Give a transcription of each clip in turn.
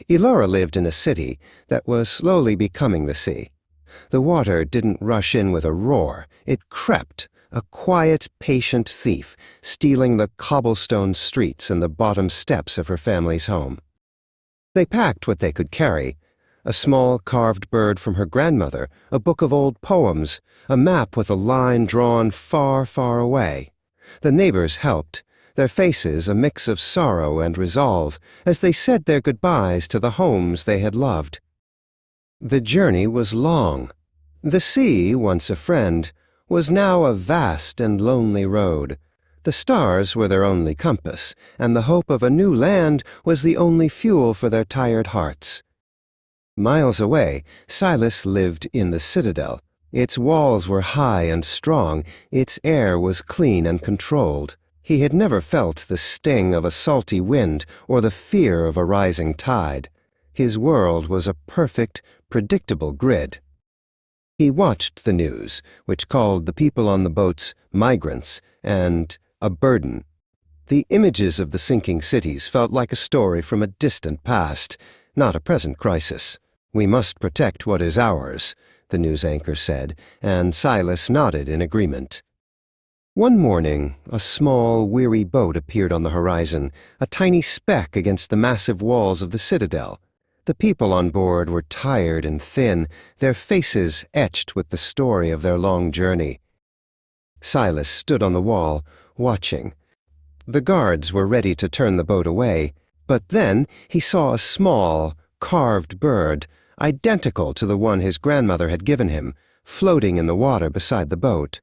Elora lived in a city that was slowly becoming the sea. The water didn't rush in with a roar. It crept, a quiet, patient thief, stealing the cobblestone streets and the bottom steps of her family's home. They packed what they could carry: a small carved bird from her grandmother, a book of old poems, a map with a line drawn far, far away. The neighbors helped, their faces a mix of sorrow and resolve, as they said their goodbyes to the homes they had loved. The journey was long. The sea, once a friend, was now a vast and lonely road. The stars were their only compass, and the hope of a new land was the only fuel for their tired hearts. Miles away, Silas lived in the citadel. Its walls were high and strong, its air was clean and controlled. He had never felt the sting of a salty wind or the fear of a rising tide. His world was a perfect, predictable grid. He watched the news, which called the people on the boats migrants and a burden. The images of the sinking cities felt like a story from a distant past, not a present crisis. "We must protect what is ours," the news anchor said, and Silas nodded in agreement. One morning, a small, weary boat appeared on the horizon, a tiny speck against the massive walls of the citadel. The people on board were tired and thin, their faces etched with the story of their long journey. Silas stood on the wall, watching. The guards were ready to turn the boat away, but then he saw a small, carved bird, identical to the one his grandmother had given him, floating in the water beside the boat.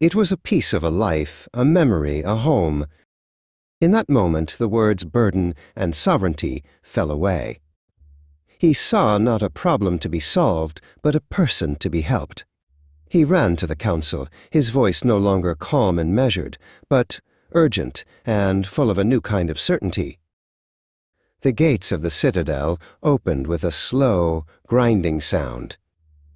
It was a piece of a life, a memory, a home. In that moment, the words burden and sovereignty fell away. He saw not a problem to be solved, but a person to be helped. He ran to the council, his voice no longer calm and measured, but urgent and full of a new kind of certainty. The gates of the citadel opened with a slow, grinding sound.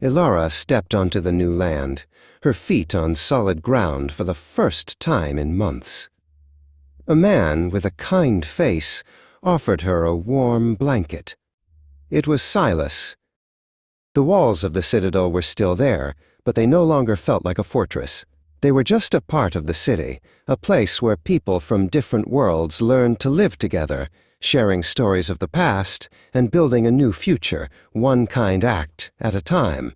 Elora stepped onto the new land, her feet on solid ground for the first time in months. A man with a kind face offered her a warm blanket. It was Silas. The walls of the citadel were still there, but they no longer felt like a fortress. They were just a part of the city, a place where people from different worlds learned to live together, sharing stories of the past and building a new future, one kind act at a time.